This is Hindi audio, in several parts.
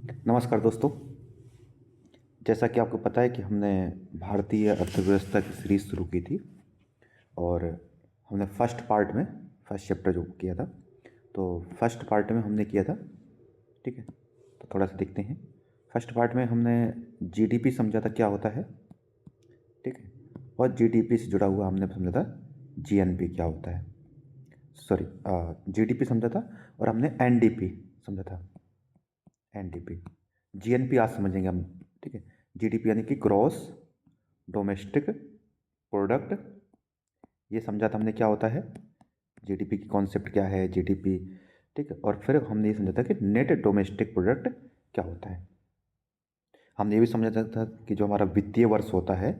नमस्कार दोस्तों। जैसा कि आपको पता है कि हमने भारतीय अर्थव्यवस्था की सीरीज़ शुरू की थी और हमने फर्स्ट पार्ट में फर्स्ट चैप्टर जो किया था, तो फर्स्ट पार्ट में हमने किया था। ठीक है, तो थोड़ा सा देखते हैं। फर्स्ट पार्ट में हमने जीडीपी समझा था क्या होता है। ठीक है, और जीडीपी से जुड़ा हुआ हमने समझा था जीएनपी क्या होता है। सॉरी, जीडीपी समझा था और हमने एनडीपी समझा था। एनडीपी, जीएनपी आज समझेंगे हम। ठीक है, जीडीपी यानी कि ग्रॉस डोमेस्टिक प्रोडक्ट, ये समझा था हमने क्या होता है। जीडीपी की कॉन्सेप्ट क्या है, जीडीपी। ठीक है, और फिर हमने ये समझा था कि नेट डोमेस्टिक प्रोडक्ट क्या होता है। हमने ये भी समझा था कि जो हमारा वित्तीय वर्ष होता है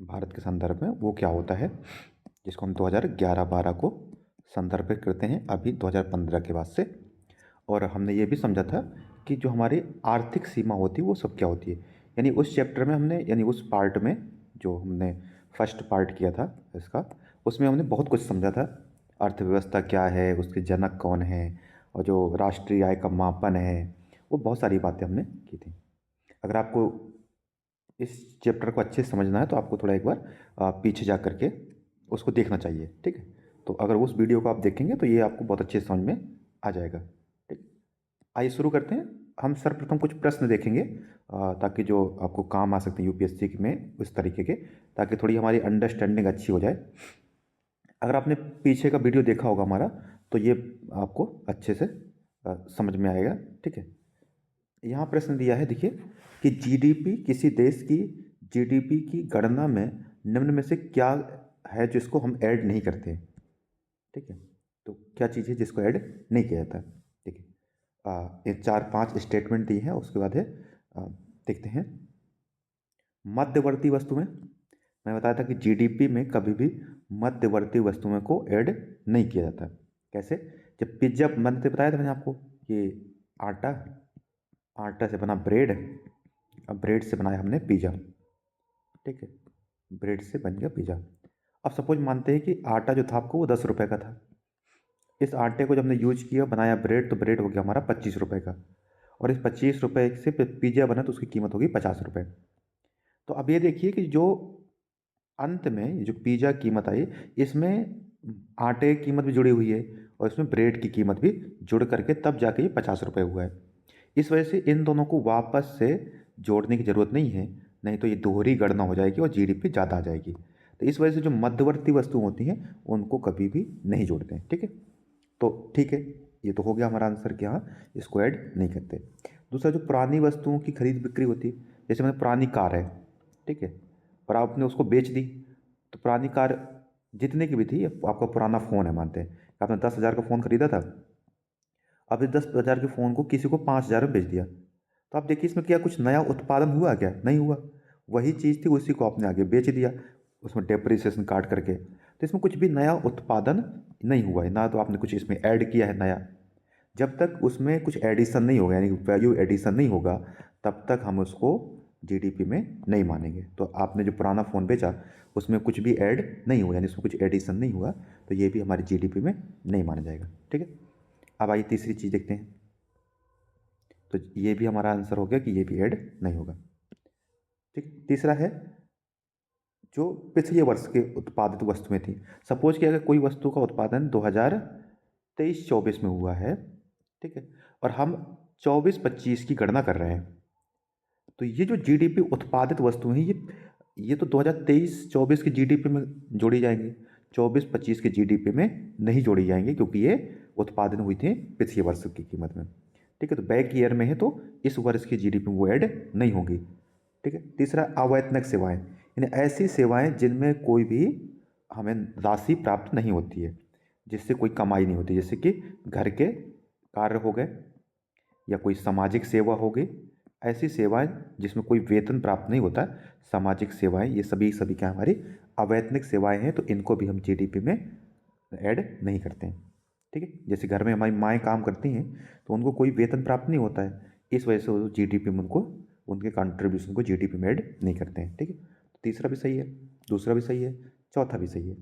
भारत के संदर्भ में वो क्या होता है, जिसको हम 2011-12 को संदर्भित करते हैं, अभी 2015 के बाद से। और हमने ये भी समझा था कि जो हमारी आर्थिक सीमा होती है वो सब क्या होती है। यानी उस चैप्टर में हमने, यानी उस पार्ट में जो हमने फर्स्ट पार्ट किया था इसका, उसमें हमने बहुत कुछ समझा था। अर्थव्यवस्था क्या है, उसके जनक कौन है, और जो राष्ट्रीय आय का मापन है, वो बहुत सारी बातें हमने की थी। अगर आपको इस चैप्टर को अच्छे से समझना है तो आपको थोड़ा एक बार पीछे जा करके उसको देखना चाहिए। ठीक है, तो अगर उस वीडियो को आप देखेंगे तो ये आपको बहुत अच्छे से समझ में आ जाएगा। ठीक, आइए शुरू करते हैं। हम सर्वप्रथम कुछ प्रश्न देखेंगे ताकि जो आपको काम आ सकते हैं यूपीएससी में उस तरीके के, ताकि थोड़ी हमारी अंडरस्टैंडिंग अच्छी हो जाए। अगर आपने पीछे का वीडियो देखा होगा हमारा, तो ये आपको अच्छे से समझ में आएगा। ठीक है, यहाँ प्रश्न दिया है, देखिए कि जीडीपी किसी देश की जीडीपी की गणना में निम्न में से क्या है जिसको हम ऐड नहीं करते। ठीक है, तो क्या चीज़ है जिसको ऐड नहीं किया जाता। ठीक है, ये 4-5 स्टेटमेंट दी है, उसके बाद है देखते हैं। मध्यवर्ती वस्तुएं, मैं बताया था कि जीडीपी में कभी भी मध्यवर्ती वस्तुओं को ऐड नहीं किया जाता। कैसे? जब पिज्ज़ा, मैंने तो बताया था मैंने आपको, ये आटा, आटा से बना ब्रेड, अब ब्रेड से बनाया हमने पिज़्ज़ा। ठीक है, ब्रेड से बन गया पिज़्ज़ा। अब सपोज मानते हैं कि आटा जो था आपको वो 10 रुपये का था। इस आटे को जब हमने यूज किया, बनाया ब्रेड, तो ब्रेड हो गया हमारा 25 रुपये का। और इस 25 रुपये से पिज़्ज़ा बना तो उसकी कीमत होगी 50 रुपये। तो अब ये देखिए कि जो अंत में ये जो पिज़्ज़ा कीमत आई, इसमें आटे की कीमत भी जुड़ी हुई है और इसमें ब्रेड की कीमत भी जुड़ करके तब जाके ये 50 रुपये हुआ है। इस वजह से इन दोनों को वापस से जोड़ने की ज़रूरत नहीं है, नहीं तो ये दोहरी गणना हो जाएगी और जीडीपी ज़्यादा आ जाएगी। तो इस वजह से जो मध्यवर्ती वस्तु होती हैं उनको कभी भी नहीं जोड़ते हैं। ठीक है, तो ठीक है, ये तो हो गया हमारा आंसर कि हाँ, इसको ऐड नहीं करते। दूसरा, जो पुरानी वस्तुओं की खरीद बिक्री होती है, जैसे मैंने पुरानी कार है, ठीक है, और आपने उसको बेच दी, तो पुरानी कार जितने की भी थी, आपका पुराना फ़ोन है, मानते हैं आपने 10,000 का फ़ोन खरीदा था, अब इस 10,000 के फ़ोन को किसी को 5,000 में बेच दिया, तो आप देखिए इसमें क्या कुछ नया उत्पादन हुआ क्या? नहीं हुआ। वही चीज़ थी, उसी को आपने आगे बेच दिया उसमें डेप्रिसिएशन काट करके, तो इसमें कुछ भी नया उत्पादन नहीं हुआ है ना, तो आपने कुछ इसमें ऐड किया है नया। जब तक उसमें कुछ एडिशन नहीं होगा, यानी वैल्यू एडिशन नहीं होगा, तब तक हम उसको जीडीपी में नहीं मानेंगे। तो आपने जो पुराना फ़ोन बेचा उसमें कुछ भी ऐड नहीं हुआ, यानी उसमें कुछ एडिशन नहीं हुआ, तो ये भी हमारी जीडीपी में नहीं माना जाएगा। ठीक है, अब आइए तीसरी चीज़ देखते हैं। तो ये भी हमारा आंसर हो गया कि ये भी ऐड नहीं होगा। ठीक, तीसरा है जो पिछले वर्ष के उत्पादित वस्तुएं थी। सपोज कि अगर कोई वस्तु का उत्पादन 2023-24 में हुआ है, ठीक है, और हम 24-25 की गणना कर रहे हैं, तो ये जो जीडीपी उत्पादित वस्तुएं हैं, ये तो 2023-24 की जीडीपी में जोड़ी जाएंगी, 24-25 की जीडीपी में नहीं जोड़ी जाएंगी, क्योंकि ये उत्पादन हुई थी पिछले वर्ष की कीमत में। ठीक है, तो बैक ईयर में है तो इस वर्ष की जीडीपी में वो ऐड नहीं होगी। ठीक है, तीसरा, अवैतनिक सेवाएं, यानी ऐसी सेवाएं जिनमें कोई भी हमें राशि प्राप्त नहीं होती है, जिससे कोई कमाई नहीं होती, जैसे कि घर के कार्य हो गए या कोई सामाजिक सेवा हो गई। ऐसी सेवाएं जिसमें कोई वेतन प्राप्त नहीं होता, सामाजिक सेवाएं, ये सभी सभी क्या हमारी अवैतनिक सेवाएं हैं, तो इनको भी हम जीडीपी में ऐड नहीं करते हैं। ठीक है, जैसे घर में हमारी माएँ काम करती हैं तो उनको कोई वेतन प्राप्त नहीं होता है, इस वजह से वो जीडीपी में उनको, उनके कंट्रीब्यूशन को जीडीपी में ऐड नहीं करते हैं। ठीक है, तो तीसरा भी सही है, दूसरा भी सही है, चौथा भी सही है।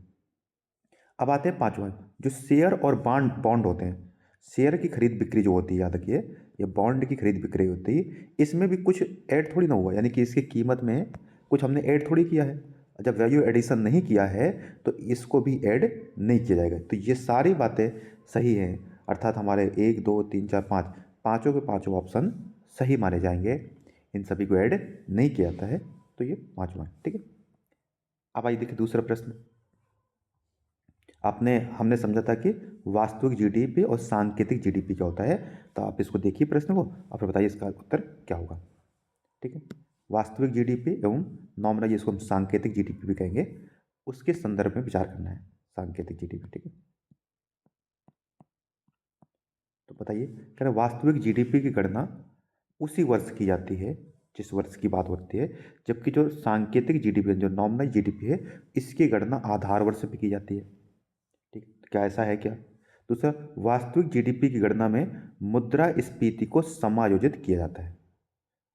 अब आते हैं पांचवा, जो शेयर और बॉन्ड बॉन्ड होते हैं। शेयर की खरीद बिक्री जो होती है, याद रखिए, ये बॉन्ड की खरीद बिक्री होती है, इसमें भी कुछ ऐड थोड़ी ना हुआ, यानी कि इसकी कीमत में कुछ हमने ऐड थोड़ी किया है। जब वैल्यू एडिशन नहीं किया है तो इसको भी ऐड नहीं किया जाएगा। तो ये सारी बातें सही हैं, अर्थात हमारे 1 2 3 4 5 पाँचों के पाँचों ऑप्शन सही माने जाएंगे। इन सभी को ऐड नहीं किया जाता है, तो ये पाँचवा है। ठीक है, अब आइए देखिए दूसरा प्रश्न। हमने समझा था कि वास्तविक जीडीपी और सांकेतिक जीडीपी क्या होता है। तो आप इसको देखिए प्रश्न को, आप बताइए इसका उत्तर क्या होगा। ठीक है, वास्तविक जीडीपी एवं नॉमिनल, जिसको हम सांकेतिक जीडीपी भी कहेंगे, उसके संदर्भ में विचार करना है, सांकेतिक जीडीपी। ठीक है, तो बताइए, कह रहे वास्तविक जीडीपी की गणना उसी वर्ष की जाती है जिस वर्ष की बात होती है, जबकि जो सांकेतिक जीडीपी, जो नॉमिनल जीडीपी है, इसकी गणना आधार वर्ष पे की जाती है। ठीक, तो क्या ऐसा है क्या? दूसरा, वास्तविक जीडीपी की गणना में मुद्रास्फीति को समायोजित किया जाता है।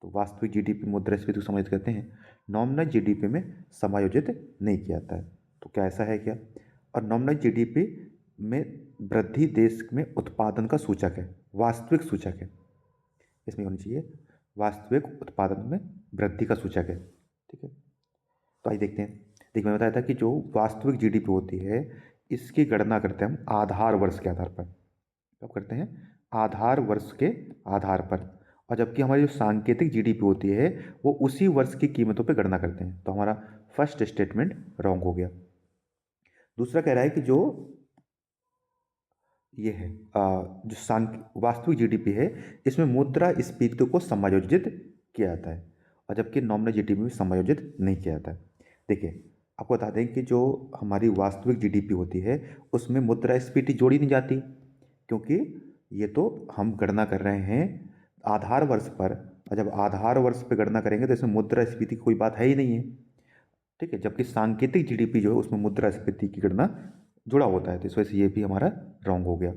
तो वास्तविक जीडीपी मुद्रास्फीति को समायोजित करते हैं, नॉमिनल जीडीपी में समायोजित नहीं किया जाता है। तो क्या ऐसा है क्या? और नॉमिनल जीडीपी में वृद्धि देश में उत्पादन का सूचक है, वास्तविक सूचक है, इसमें होनी चाहिए वास्तविक उत्पादन में वृद्धि का सूचक है। ठीक है, तो आइए देखते हैं। देखिए, मैं बताया था कि जो वास्तविक जीडीपी होती है, इसकी गणना करते हैं हम आधार वर्ष के आधार पर। कब करते हैं? आधार वर्ष के आधार पर। और जबकि हमारी जो सांकेतिक जीडीपी होती है, वो उसी वर्ष की कीमतों पर गणना करते हैं। तो हमारा फर्स्ट स्टेटमेंट रॉन्ग हो गया। दूसरा कह रहा है कि जो ये है जो वास्तविक जीडीपी है, इसमें मुद्रास्फीति को समायोजित किया जाता है, और जबकि नॉमिनल जीडीपी में समायोजित नहीं किया जाता है। देखिए, आपको बता दें कि जो हमारी वास्तविक जीडीपी होती है, उसमें मुद्रास्फीति जोड़ी नहीं जाती, क्योंकि ये तो हम गणना कर रहे हैं आधार वर्ष पर, और जब आधार वर्ष पर गणना करेंगे तो इसमें मुद्रास्फीति की कोई बात है ही नहीं है। ठीक है, जबकि सांकेतिक जीडीपी जो है, उसमें मुद्रास्फीति की गणना जुड़ा होता है। तो इस वजह से ये भी हमारा रॉन्ग हो गया।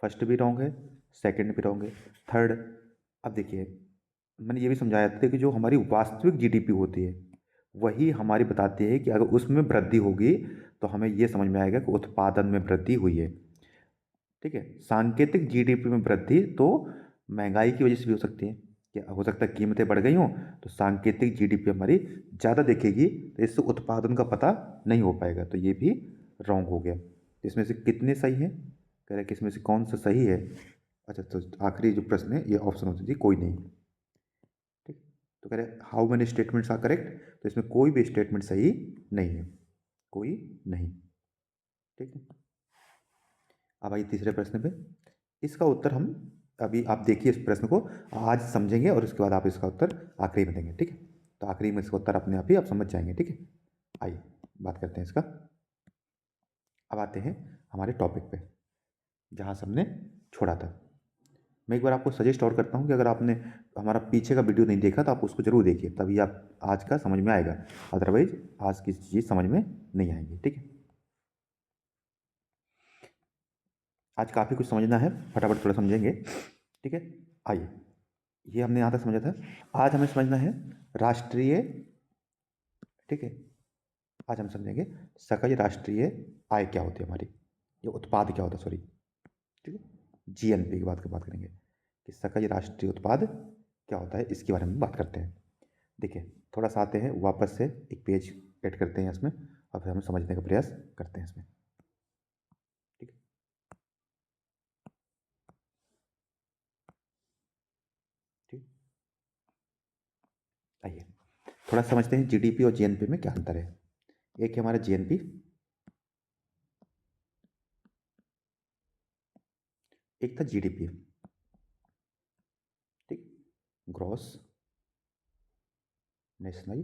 फर्स्ट भी रॉन्ग है, सेकंड भी रॉन्ग है, थर्ड। अब देखिए, मैंने ये भी समझाया था कि जो हमारी वास्तविक जीडीपी होती है, वही हमारी बताती है कि अगर उसमें वृद्धि होगी तो हमें ये समझ में आएगा कि उत्पादन में वृद्धि हुई है। ठीक है, सांकेतिक जीडीपी में वृद्धि तो महंगाई की वजह से भी हो सकती है, कि हो सकता है कीमतें बढ़ गई हों, तो सांकेतिक जीडीपी हमारी ज़्यादा दिखेगी, तो इससे उत्पादन का पता नहीं हो पाएगा। तो ये भी रॉन्ग हो गया। इसमें से कितने सही हैं? कह रहे हैं कि इसमें से कौन सा सही है। अच्छा, तो आखिरी जो प्रश्न है, ये ऑप्शन होती थी कोई नहीं। ठीक, तो कह रहे how many statements are correct, तो इसमें कोई भी स्टेटमेंट सही नहीं है, कोई नहीं। ठीक है, अब आइए तीसरे प्रश्न पे। इसका उत्तर हम अभी, आप देखिए इस प्रश्न को आज समझेंगे, और उसके बाद आप इसका उत्तर आखिरी में देंगे। ठीक है, तो आखिरी में इसका उत्तर अपने आप ही आप समझ जाएंगे। ठीक है, आइए बात करते हैं इसका। अब आते हैं हमारे टॉपिक पे, जहाँ से हमने छोड़ा था। मैं एक बार आपको सजेस्ट और करता हूँ कि अगर आपने हमारा पीछे का वीडियो नहीं देखा तो आप उसको जरूर देखिए, तभी आप आज का समझ में आएगा, अदरवाइज आज की चीज़ समझ में नहीं आएगी। ठीक है, आज काफ़ी कुछ समझना है, फटाफट थोड़ा समझेंगे। ठीक है, आइए, ये हमने यहाँ तक समझा था। आज हमें समझना है राष्ट्रीय, ठीक है, आज हम समझेंगे सकल राष्ट्रीय आय क्या होती है हमारी, ये उत्पाद क्या होता है, सॉरी। ठीक है, जीएनपी की बात करेंगे कि सकल राष्ट्रीय उत्पाद क्या होता है, इसके बारे में बात करते हैं। देखिए, थोड़ा सा आते हैं वापस से, एक पेज ऐड करते हैं इसमें, और फिर हम समझने का प्रयास करते हैं इसमें। ठीक है, ठीक, आइए थोड़ा समझते हैं जीडीपी और जीएनपी में क्या अंतर है। एक है हमारा जीएनपी, एक था जीडीपी। ठीक, ग्रॉस नेशनल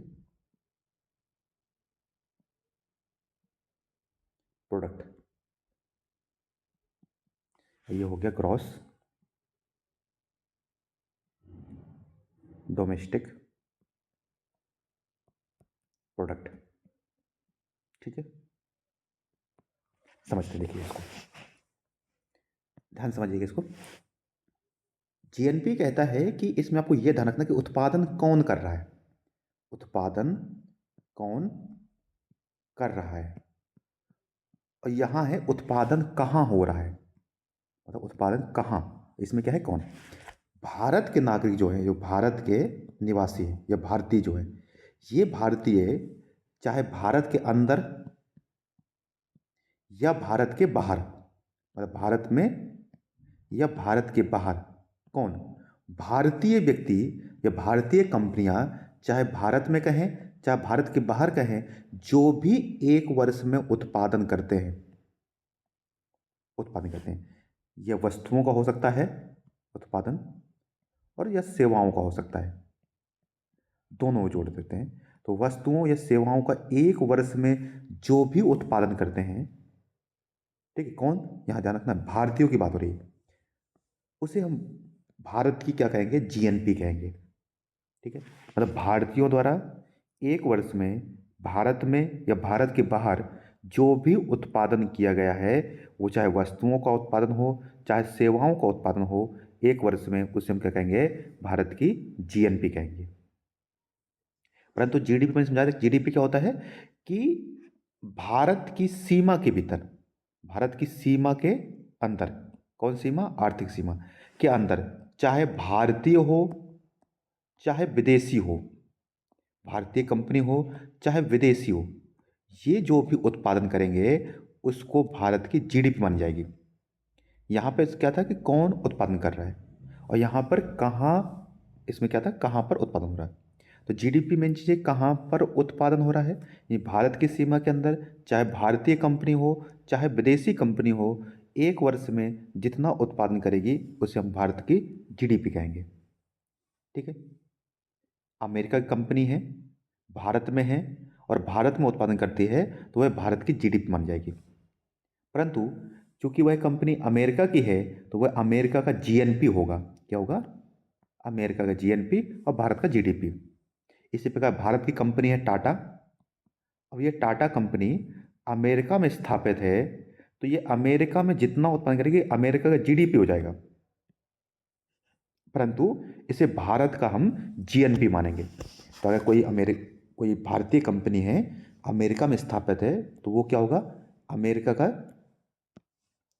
प्रोडक्ट, ये हो गया ग्रॉस डोमेस्टिक प्रोडक्ट। ठीक है, समझते देखिए इसको, ध्यान समझिएगा इसको। जीएनपी कहता है कि इसमें आपको यह ध्यान रखना कि उत्पादन कौन कर रहा है, उत्पादन कौन कर रहा है, और यहां है उत्पादन कहां हो रहा है। मतलब उत्पादन कहाँ, इसमें क्या है कौन। भारत के नागरिक जो हैं, जो भारत के निवासी हैं या भारतीय जो हैं, ये भारतीय चाहे भारत के अंदर या भारत के बाहर, मतलब भारत में या भारत के बाहर, कौन, भारतीय व्यक्ति या भारतीय कंपनियां, चाहे भारत में कहें चाहे भारत के बाहर कहें, जो भी एक वर्ष में उत्पादन करते हैं, यह वस्तुओं का हो सकता है उत्पादन, और यह सेवाओं का हो सकता है, दोनों जोड़ देते हैं। तो वस्तुओं या सेवाओं का एक वर्ष में जो भी उत्पादन करते हैं, ठीक है, कौन, यहां ध्यान रखना भारतीयों की बात हो रही है, उसे हम भारत की क्या कहेंगे, जीएनपी कहेंगे। ठीक है, मतलब भारतीयों द्वारा एक वर्ष में भारत में या भारत के बाहर जो भी उत्पादन किया गया है, वो चाहे वस्तुओं का उत्पादन हो चाहे सेवाओं का उत्पादन हो, एक वर्ष में, उसे हम क्या कहेंगे, भारत की जीएनपी कहेंगे। परंतु जीडीपी में समझा दें, जीडीपी क्या होता है कि भारत की सीमा के भीतर, भारत की सीमा के अंदर, कौन सीमा, आर्थिक सीमा के अंदर, चाहे भारतीय हो चाहे विदेशी हो, भारतीय कंपनी हो चाहे विदेशी हो, ये जो भी उत्पादन करेंगे उसको भारत की जीडीपी मानी जाएगी। यहाँ पे क्या था कि कौन उत्पादन कर रहा है, और यहाँ पर कहाँ, इसमें क्या था, कहाँ पर उत्पादन हो रहा है। तो जीडीपी मेन चीज़ है कहाँ पर उत्पादन हो रहा है, ये भारत की सीमा के अंदर, चाहे भारतीय कंपनी हो चाहे विदेशी कंपनी हो, एक वर्ष में जितना उत्पादन करेगी उसे हम भारत की जीडीपी कहेंगे। ठीक है, अमेरिका की कंपनी है, भारत में है और भारत में उत्पादन करती है, तो वह भारत की जीडीपी मान जाएगी। परंतु चूंकि वह कंपनी अमेरिका की है, तो वह अमेरिका का जीएनपी होगा, क्या होगा, अमेरिका का जीएनपी और भारत का जीडीपी। इसी प्रकार भारत की कंपनी है टाटा, अब ये टाटा कंपनी अमेरिका में स्थापित है, तो ये अमेरिका में जितना उत्पादन करेगी अमेरिका का जीडीपी हो जाएगा, परंतु इसे भारत का हम जीएनपी मानेंगे। तो अगर कोई भारतीय कंपनी है, अमेरिका में स्थापित है, तो वो क्या होगा, अमेरिका का,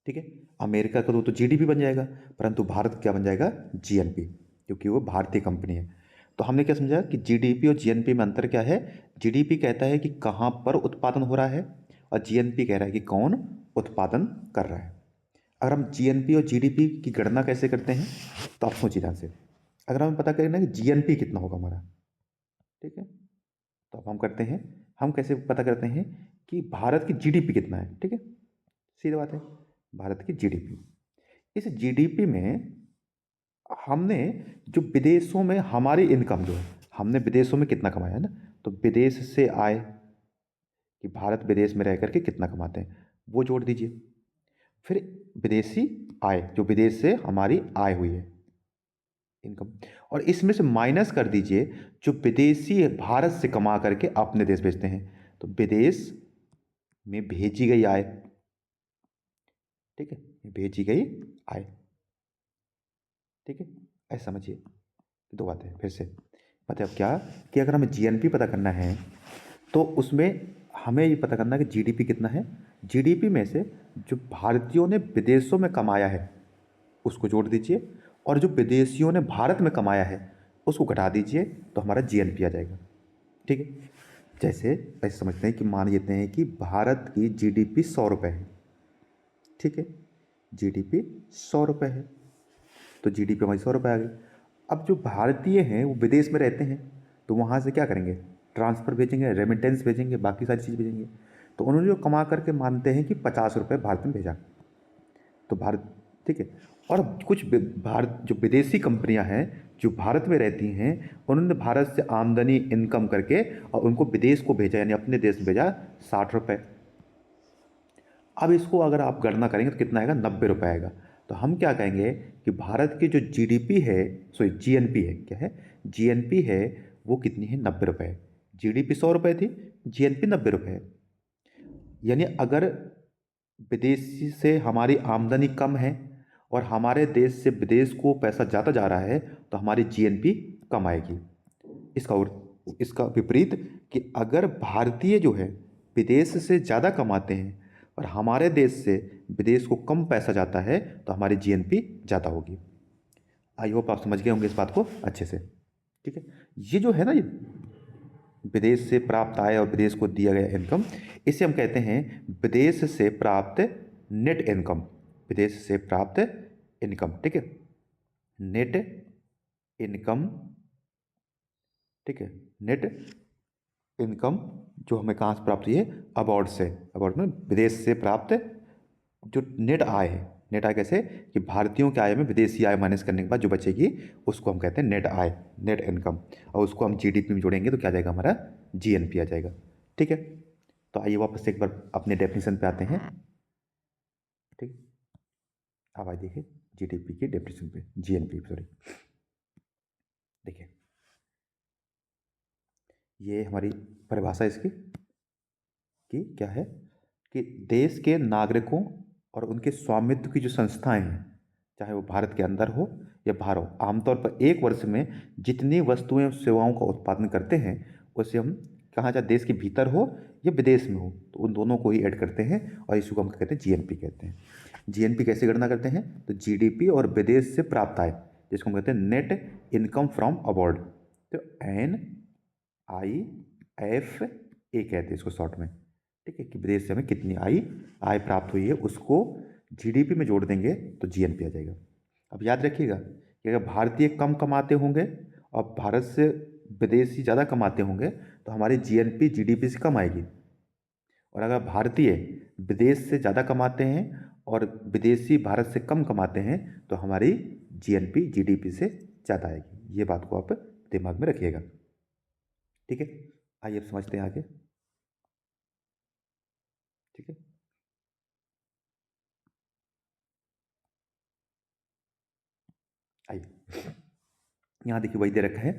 ठीक है, अमेरिका का तो जीडीपी बन जाएगा, परंतु भारत क्या बन जाएगा, जीएनपी, क्योंकि वो भारतीय कंपनी है। तो हमने क्या समझा कि जीडीपी और जीएनपी में अंतर क्या है, जीडीपी कहता है कि कहाँ पर उत्पादन हो रहा है, और जीएनपी कह रहा है कि कौन उत्पादन कर रहा है। अगर हम जीएनपी और जीडीपी की गणना कैसे करते हैं, तो आप सोचिए ध्यान से, अगर हमें पता करें ना कि जीएनपी कितना होगा हमारा, ठीक है, तो अब हम करते हैं, हम कैसे पता करते हैं कि भारत की जीडीपी कितना है। ठीक है, सीधी बात है, भारत की जीडीपी, इस जीडीपी में हमने जो विदेशों में हमारी इनकम जो है, हमने विदेशों में कितना कमाया है ना, तो विदेश से आय, कि भारत विदेश में रह करके कितना कमाते हैं, वो जोड़ दीजिए। फिर विदेशी आय, जो विदेश से हमारी आय हुई है इनकम, और इसमें से माइनस कर दीजिए जो विदेशी भारत से कमा करके अपने देश भेजते हैं, तो विदेश में भेजी गई आय, ठीक है, भेजी गई आय, ठीक है, ऐसा समझिए। दो बातें फिर से, मतलब क्या कि अगर हमें जीएनपी पता करना है, तो उसमें हमें ये पता करना है कि जीडीपी कितना है, जीडीपी में से जो भारतीयों ने विदेशों में कमाया है उसको जोड़ दीजिए, और जो विदेशियों ने भारत में कमाया है उसको घटा दीजिए, तो हमारा जीएनपी आ जाएगा। ठीक है, जैसे ऐसे समझते हैं कि मान लेते हैं कि भारत की जीडीपी 100 रुपये है, ठीक है, जीडीपी 100 रुपये है, तो जीडीपी हमारी 100 रुपये आ गई। अब जो भारतीय हैं वो विदेश में रहते हैं, तो वहाँ से क्या करेंगे, ट्रांसफ़र भेजेंगे, रेमिटेंस भेजेंगे, बाकी सारी चीज़ भेजेंगे, तो उन्होंने जो कमा करके मानते हैं कि 50 रुपये भारत में भेजा, तो भारत, ठीक है, और कुछ भारत जो विदेशी कंपनियां हैं जो भारत में रहती हैं, उन्होंने भारत से आमदनी इनकम करके और उनको विदेश को भेजा, यानी अपने देश में भेजा 60 रुपये। अब इसको अगर आप गणना करेंगे तो कितना आएगा, 90 रुपये आएगा। तो हम क्या कहेंगे कि भारत की जो जीडीपी है, सॉरी जीएनपी है, क्या है, जीएनपी है, वो कितनी है, 90 रुपये। जीडीपी 100 रुपये थी, जीएनपी 90 रुपये है। यानी अगर विदेशी से हमारी आमदनी कम है और हमारे देश से विदेश को पैसा ज़्यादा जा रहा है, तो हमारी जीएनपी कम आएगी। इसका विपरीत कि अगर भारतीय जो है विदेश से ज़्यादा कमाते हैं, और हमारे देश से विदेश को कम पैसा जाता है तो हमारी जीएनपी ज़्यादा होगी। आई होप आप समझ गए होंगे इस बात को अच्छे से। ठीक है, ये जो है ना, ये विदेश से प्राप्त आय और विदेश को दिया गया इनकम, इसे हम कहते हैं विदेश से प्राप्त नेट इनकम। विदेश से प्राप्त इनकम, ठीक है, नेट इनकम, ठीक है, नेट इनकम जो हमें कहाँ से प्राप्त हुई है, अबॉर्ड से। अबॉर्ड में विदेश से प्राप्त जो नेट आय है। नेट आय कैसे कि भारतीयों के आय में विदेशी आय माइनस करने के बाद जो बचेगी उसको हम कहते हैं नेट आय, नेट इनकम। और उसको हम जीडीपी में जोड़ेंगे तो क्या आ जाएगा, हमारा जीएनपी आ जाएगा। ठीक है, तो आइए वापस से एक बार अपने डेफिनेशन पे आते हैं। ठीक, अब आइए देखिए जीडीपी की डेफिनेशन पे, जीएनपी सॉरी। देखिए ये हमारी परिभाषा इसकी कि क्या है कि देश के नागरिकों और उनके स्वामित्व की जो संस्थाएं हैं, चाहे वो भारत के अंदर हो या बाहर हो, आमतौर पर एक वर्ष में जितनी वस्तुएं और सेवाओं का उत्पादन करते हैं उसे हम कहाँ, चाहे देश के भीतर हो या विदेश में हो, तो उन दोनों को ही ऐड करते हैं और इसको हम कहते हैं जीएनपी कहते हैं। जीएनपी कैसे गणना करते हैं, तो जीडीपी और विदेश से प्राप्त आय, जिसको हम कहते हैं नेट इनकम फ्रॉम अबॉर्ड, तो NIFA कहते हैं इसको शॉर्ट में। ठीक है, कि विदेश से हमें कितनी आय प्राप्त हुई है उसको जीडीपी में जोड़ देंगे तो जीएनपी आ जाएगा। अब याद रखिएगा कि अगर भारतीय कम कमाते होंगे और भारत से विदेशी ज़्यादा कमाते होंगे तो हमारी जीएनपी जीडीपी से कम आएगी। और अगर भारतीय विदेश से ज़्यादा कमाते हैं और विदेशी भारत से कम कमाते हैं तो हमारी जीएनपी जीडीपी से ज़्यादा आएगी। ये बात को आप दिमाग में रखिएगा। ठीक है, आइए अब समझते हैं आगे। ठीक है, आइए यहाँ देखिए वही दे रखा है,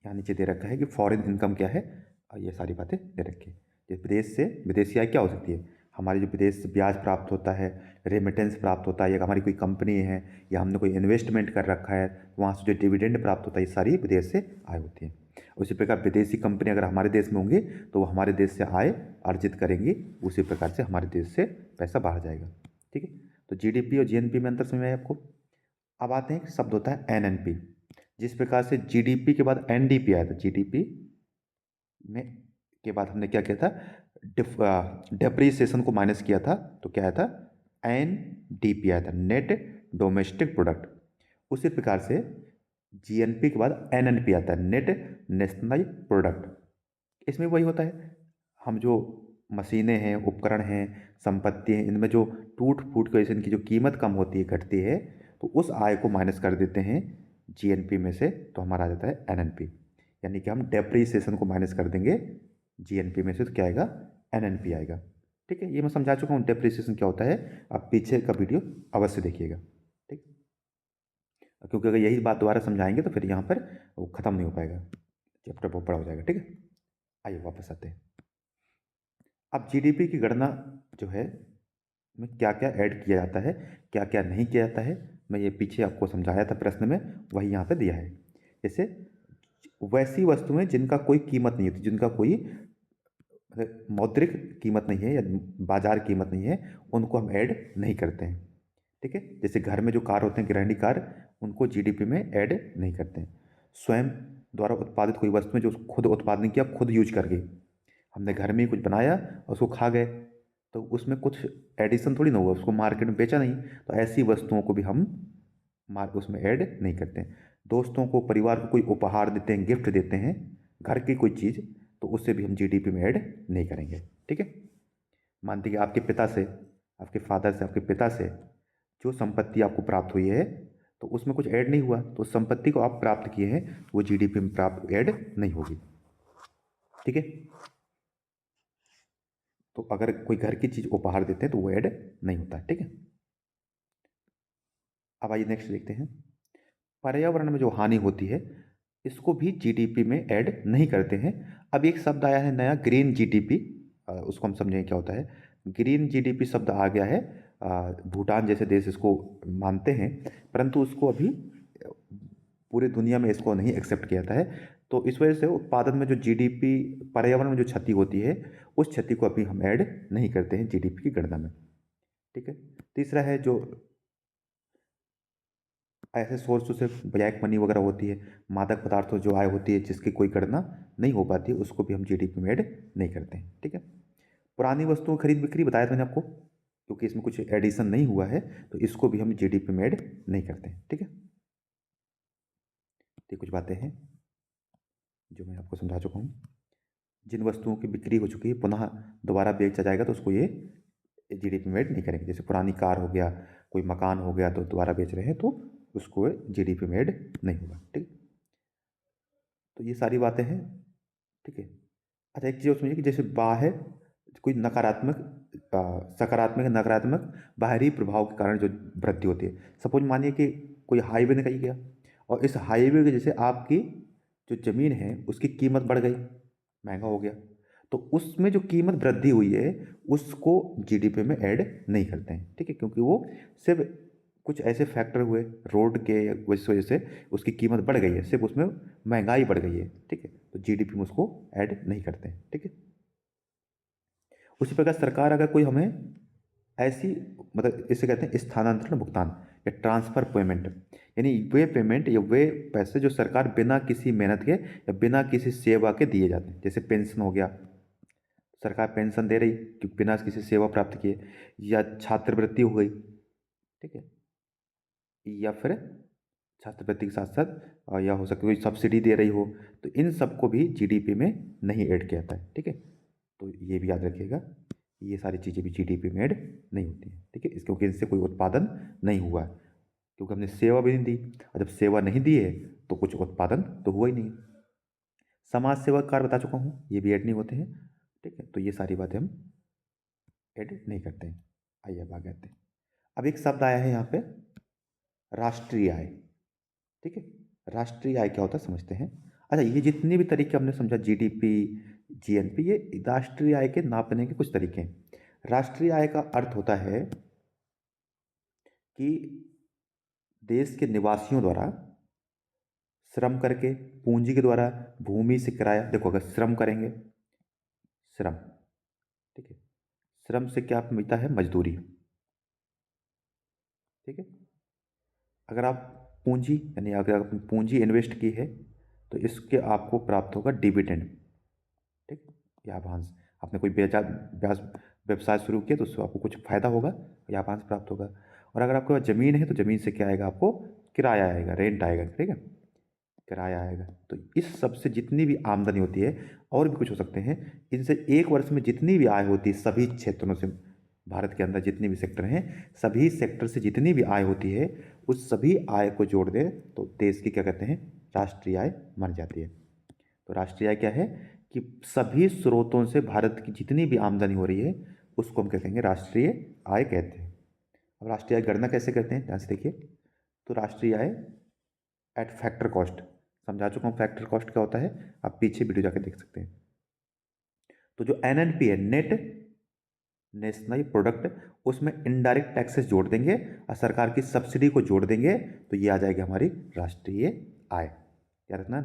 यहाँ नीचे दे रखा है कि फॉरेन इनकम क्या है, और ये सारी बातें दे रखी है। जिस विदेश से विदेशी आय क्या हो सकती है, हमारी जो विदेश से ब्याज प्राप्त होता है, रेमिटेंस प्राप्त होता है, या हमारी कोई कंपनी है या हमने कोई इन्वेस्टमेंट कर रखा है वहाँ से जो डिविडेंड प्राप्त होता है, ये सारी विदेश से आय होती है। उसी प्रकार विदेशी कंपनी अगर हमारे देश में होंगी तो वो हमारे देश से आय अर्जित करेंगी, उसी प्रकार से हमारे देश से पैसा बाहर जाएगा। ठीक है, तो जीडीपी और जीएनपी में अंतर समझ में आया आपको। अब आते हैं, एक शब्द होता है एनएनपी। जिस प्रकार से जीडीपी के बाद एनडीपी आया था, जीडीपी में के बाद हमने क्या किया था, डेप्रीसिएशन को माइनस किया था, तो क्या आया था, एनडीपी आया था, नेट डोमेस्टिक प्रोडक्ट। उसी प्रकार से जीएनपी के बाद एनएनपी आता है, नेट नेशनल प्रोडक्ट। इसमें वही होता है, हम जो मशीनें हैं, उपकरण हैं, संपत्ति हैं, इनमें जो टूट फूट की वजह से इनकी जो कीमत कम होती है, घटती है, तो उस आय को माइनस कर देते हैं जीएनपी में से, तो हमारा आ जाता है एनएनपी। यानी कि हम डेप्रीसिएशन को माइनस कर देंगे जीएनपी में से, तो क्या आएगा, एनएनपी आएगा। ठीक है, ये मैं समझा चुका हूँ डेप्रीसिएशन क्या होता है, आप पीछे का वीडियो अवश्य देखिएगा। ठीक, क्योंकि अगर यही बात दोबारा समझाएंगे तो फिर यहाँ पर वो ख़त्म नहीं हो पाएगा, चैप्टर बहुत बड़ा हो जाएगा। ठीक है, आइए वापस आते हैं। अब जीडीपी की गणना जो है में क्या क्या ऐड किया जाता है, क्या क्या नहीं किया जाता है, मैं ये पीछे आपको समझाया था प्रश्न में, वही यहाँ पे दिया है। जैसे वैसी वस्तुएं जिनका कोई कीमत नहीं होती, जिनका कोई मौद्रिक कीमत नहीं है या बाजार कीमत नहीं है, उनको हम ऐड नहीं करते हैं। ठीक है, जैसे घर में जो कार होते हैं, गृहिणी कार, उनको जीडीपी में ऐड नहीं करते हैं। स्वयं द्वारा उत्पादित कोई वस्तुएं जो खुद उत्पादन किया, खुद यूज कर गई, हमने घर में ही कुछ बनाया और उसको खा गए, तो उसमें कुछ एडिशन थोड़ी ना हुआ, उसको मार्केट में बेचा नहीं, तो ऐसी वस्तुओं को भी हम उसमें ऐड नहीं करते हैं। दोस्तों को, परिवार को कोई उपहार देते हैं, गिफ्ट देते हैं, घर की कोई चीज़, तो उससे भी हम जीडीपी में ऐड नहीं करेंगे। ठीक है, मानते कि आपके पिता से, आपके फादर से, आपके पिता से जो संपत्ति आपको प्राप्त हुई है, तो उसमें कुछ ऐड नहीं हुआ, तो उस संपत्ति को आप प्राप्त किए हैं, वो जीडीपी में प्राप्त ऐड नहीं होगी। ठीक है, तो अगर कोई घर की चीज़ उपहार देते हैं तो वो ऐड नहीं होता। ठीक है, अब आइए नेक्स्ट देखते हैं। पर्यावरण में जो हानि होती है इसको भी जीडीपी में ऐड नहीं करते हैं। अब एक शब्द आया है नया, ग्रीन जीडीपी, उसको हम समझें क्या होता है। ग्रीन जीडीपी शब्द आ गया है, भूटान जैसे देश इसको मानते हैं, परंतु उसको अभी पूरी दुनिया में इसको नहीं एक्सेप्ट किया जाता है। तो इस वजह से उत्पादन में जो जीडीपी, पर्यावरण में जो क्षति होती है, उस क्षति को अभी हम ऐड नहीं करते हैं जीडीपी की गणना में। ठीक है। तीसरा है जो ऐसे सोर्स से ब्लैक मनी वगैरह होती है, मादक पदार्थों जो आय होती है जिसकी कोई गणना नहीं हो पाती, उसको भी हम जीडीपी में ऐड नहीं करते हैं। ठीक है। पुरानी वस्तुओं खरीद बिक्री बताया था मैंने आपको, क्योंकि इसमें कुछ एडिशन नहीं हुआ है तो इसको भी हम जीडीपी में ऐड नहीं करते हैं। ठीक है। ये कुछ बातें हैं जो मैं आपको समझा चुका हूँ। जिन वस्तुओं की बिक्री हो चुकी है पुनः दोबारा बेचा जाएगा तो उसको ये जीडीपी में ऐड नहीं करेंगे। जैसे पुरानी कार हो गया, कोई मकान हो गया तो दोबारा बेच रहे हैं तो उसको जीडीपी में ऐड नहीं होगा। ठीक। तो ये सारी बातें हैं। ठीक है। अच्छा, एक चीज़ और समझिए कि जैसे बाहर कोई नकारात्मक, सकारात्मक नकारात्मक बाहरी प्रभाव के कारण जो वृद्धि होती है, सपोज मानिए कि कोई हाईवे निकल गया और इस हाईवे की वजह से आपकी जो ज़मीन है उसकी कीमत बढ़ गई, महंगा हो गया, तो उसमें जो कीमत वृद्धि हुई है उसको जीडीपी में ऐड नहीं करते हैं। ठीक है। क्योंकि वो सिर्फ कुछ ऐसे फैक्टर हुए रोड के वजह से उसकी कीमत बढ़ गई है, सिर्फ उसमें महंगाई बढ़ गई है। ठीक है। तो जीडीपी में उसको ऐड नहीं करते हैं। ठीक है। उसी प्रकार सरकार अगर कोई हमें ऐसी, मतलब इसे कहते हैं स्थानांतरण भुगतान या ट्रांसफर पेमेंट, यानी वे पेमेंट या वे पैसे जो सरकार बिना किसी मेहनत के या बिना किसी सेवा के दिए जाते हैं। जैसे पेंशन हो गया, सरकार पेंशन दे रही कि बिना किसी सेवा प्राप्त किए, या छात्रवृत्ति हो गई। ठीक है। या फिर छात्रवृत्ति के साथ साथ या हो सकता है कोई सब्सिडी दे रही हो, तो इन सबको भी जीडीपी में नहीं ऐड किया जाता है। ठीक है। तो ये भी याद रखिएगा, ये सारी चीज़ें भी जीडीपी में ऐड नहीं होती हैं। ठीक है। क्योंकि इनसे कोई उत्पादन नहीं हुआ है, क्योंकि हमने सेवा भी नहीं दी, और जब सेवा नहीं दी है तो कुछ उत्पादन तो हुआ ही नहीं। समाज सेवा कार्य बता चुका हूँ, ये भी ऐड नहीं होते हैं। ठीक है। तो ये सारी बातें हम ऐड नहीं करते हैं। आइए अब आगे आते हैं। अब एक शब्द आया है यहाँ पे, राष्ट्रीय आय। ठीक है। राष्ट्रीय आय क्या होता है समझते हैं। अच्छा, ये जितने भी तरीके हमने समझा, जीडीपी, जीएनपी, ये राष्ट्रीय आय के नापने के कुछ तरीके हैं। राष्ट्रीय आय का अर्थ होता है कि देश के निवासियों द्वारा श्रम करके, पूंजी के द्वारा, भूमि से किराया, देखो अगर श्रम करेंगे, श्रम, ठीक है, श्रम से क्या मिलता है, मजदूरी। ठीक है। अगर आप पूंजी, यानी अगर आपने पूंजी इन्वेस्ट की है तो इसके आपको प्राप्त होगा डिविडेंड। ठीक। लाभांश, आपने कोई बेचा ब्याज व्यवसाय शुरू किया तो उससे आपको कुछ फायदा होगा, लाभांश प्राप्त होगा। और अगर आपके पास ज़मीन है तो ज़मीन से क्या आएगा, आपको किराया आएगा, रेंट आएगा। ठीक है। किराया आएगा। तो इस सब से जितनी भी आमदनी होती है, और भी कुछ हो सकते हैं, इनसे एक वर्ष में जितनी भी आय होती है सभी क्षेत्रों से, भारत के अंदर जितने भी सेक्टर हैं सभी सेक्टर से जितनी भी आय होती है, उस सभी आय को जोड़ दें तो देश की क्या कहते हैं, राष्ट्रीय आय बन जाती है। तो राष्ट्रीय आय क्या है कि सभी स्रोतों से भारत की जितनी भी आमदनी हो रही है उसको हम क्या कहेंगे, राष्ट्रीय आय कहते हैं। अब राष्ट्रीय आय गणना कैसे करते हैं ध्यान से देखिए। तो राष्ट्रीय आय एट फैक्टर कॉस्ट, समझा चुका हूँ फैक्टर कॉस्ट क्या होता है, आप पीछे वीडियो जाकर देख सकते हैं। तो जो एनएनपी है, नेट नेशनल प्रोडक्ट, उसमें इनडायरेक्ट टैक्सेस जोड़ देंगे और सरकार की सब्सिडी को जोड़ देंगे तो ये आ जाएगी हमारी राष्ट्रीय आय। क्या रखना,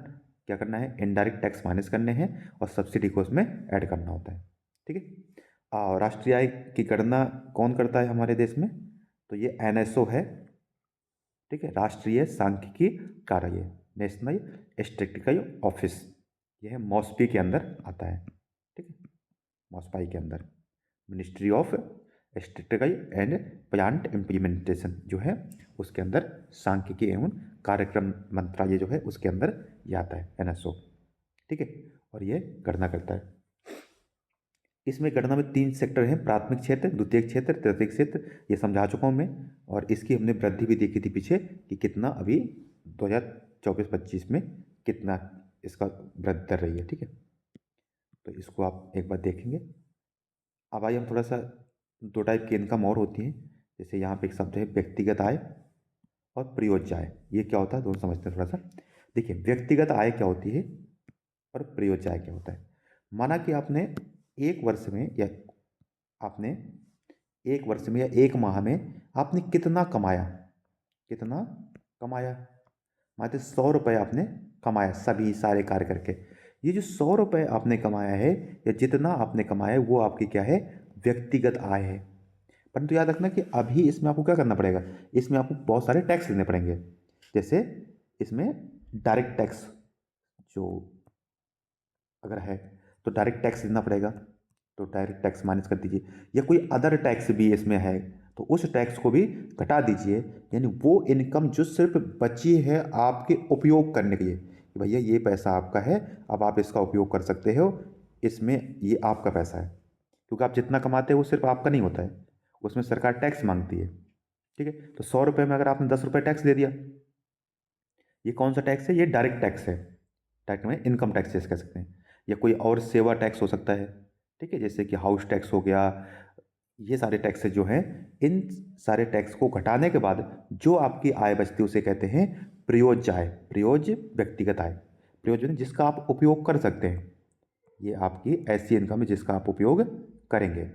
क्या करना है, इनडायरेक्ट टैक्स माइनस करने हैं और सब्सिडी को उसमें ऐड करना होता है। ठीक है। और राष्ट्रीय आय की गणना कौन करता है हमारे देश में, तो ये एनएसओ है। ठीक है। राष्ट्रीय सांख्यिकी कार्यालय, नेशनल स्टैटिस्टिकल ऑफिस, यह है मॉस्पी के अंदर आता है। ठीक है। मॉस्पाई के अंदर ministry of statistical and plant implementation जो है उसके अंदर सांख्यिकी एवं कार्यक्रम मंत्रालय जो है उसके अंदर ये आता है, एनएसओ। ठीक है। और ये गणना करता है। इसमें गणना में 3 सेक्टर हैं, प्राथमिक क्षेत्र, द्वितीयक क्षेत्र, तृतीयक क्षेत्र, ये समझा चुका हूँ मैं। और इसकी हमने वृद्धि भी देखी थी पीछे कि कितना अभी 2024-25 में कितना इसका वृद्धि कर रही है। ठीक है। तो इसको आप एक बार देखेंगे। अब आइए हम थोड़ा सा, 2 टाइप की इनकम और होती हैं। जैसे यहाँ पे एक शब्द है व्यक्तिगत आय और प्रयोज्य आय। ये क्या होता है दोनों समझते हैं थोड़ा सा। देखिए व्यक्तिगत आय क्या होती है और प्रयोज्य आय क्या होता है। माना कि आपने एक वर्ष में या आपने एक वर्ष में या एक माह में आपने कितना कमाया, कितना कमाया, मात्र 100 रुपये आपने कमाया सभी सारे कार्य करके। ये जो 100 रुपये आपने कमाया है या जितना आपने कमाया है वो आपकी क्या है, व्यक्तिगत आय है। परंतु याद रखना कि अभी इसमें आपको क्या करना पड़ेगा, इसमें आपको बहुत सारे टैक्स देने पड़ेंगे। जैसे इसमें डायरेक्ट टैक्स जो अगर है तो डायरेक्ट टैक्स देना पड़ेगा, तो डायरेक्ट टैक्स माइनस कर दीजिए। या कोई अदर टैक्स भी इसमें है तो उस टैक्स को भी घटा दीजिए। यानी वो इनकम जो सिर्फ बची है आपके उपयोग करने के लिए कि भैया ये पैसा आपका है, अब आप इसका उपयोग कर सकते हो, इसमें ये आपका पैसा है। क्योंकि आप जितना कमाते हो वो सिर्फ आपका नहीं होता है, उसमें सरकार टैक्स मांगती है। ठीक है, तो 100 रुपये में अगर आपने 10 रुपये टैक्स दे दिया, ये कौन सा टैक्स है, ये डायरेक्ट टैक्स है। डायरेक्ट में इनकम टैक्स जैसे कह सकते हैं, या कोई और सेवा टैक्स हो सकता है। ठीक है, जैसे कि हाउस टैक्स हो गया। ये सारे टैक्स जो हैं, इन सारे टैक्स को घटाने के बाद जो आपकी आय बचती है उसे कहते हैं प्रयोज्य आय। प्रयोज्य व्यक्तिगत आय, प्रयोज्य जिसका आप उपयोग कर सकते हैं। ये आपकी ऐसी इनकम है जिसका आप उपयोग करेंगे।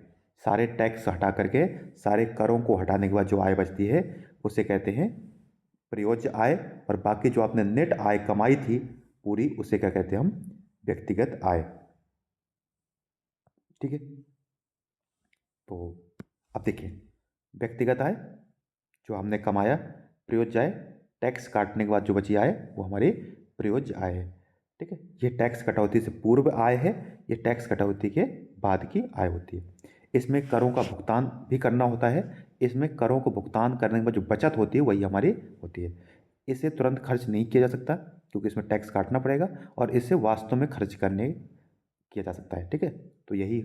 सारे टैक्स हटा करके, सारे करों को हटाने के बाद जो आय बचती है उसे कहते हैं प्रयोज्य आय। और बाकी जो आपने नेट आय कमाई थी पूरी, उसे क्या कहते हैं हम, व्यक्तिगत आय। ठीक है, तो अब देखिए, व्यक्तिगत आय जो हमने कमाया, प्रयोज्य आय, टैक्स काटने के बाद जो बची आय वो हमारी प्रयोज्य आय है। ठीक है, ये टैक्स कटौती से पूर्व आय है, ये टैक्स कटौती के बाद की आय होती है। इसमें करों का भुगतान भी करना होता है। इसमें करों को भुगतान करने के बाद जो बचत होती है वही हमारी होती है। इसे तुरंत खर्च नहीं किया जा सकता क्योंकि इसमें टैक्स काटना पड़ेगा, और इसे वास्तव में खर्च करने किया जा सकता है। ठीक है, तो यही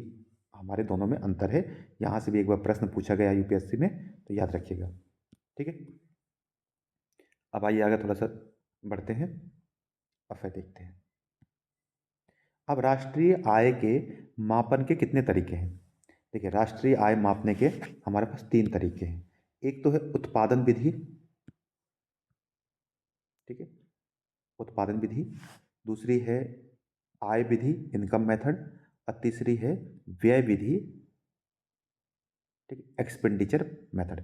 हमारे दोनों में अंतर है। यहाँ से भी एक बार प्रश्न पूछा गया यूपीएससी में, तो याद रखिएगा। ठीक है, अब आइए आगे थोड़ा सा बढ़ते हैं, अब फिर देखते हैं। अब राष्ट्रीय आय के मापन के कितने तरीके हैं। देखिए, राष्ट्रीय आय मापने के हमारे पास 3 तरीके हैं। एक तो है उत्पादन विधि। ठीक है, उत्पादन विधि। दूसरी है आय विधि, इनकम मेथड। और तीसरी है व्यय विधि। ठीक है, एक्सपेंडिचर मेथड।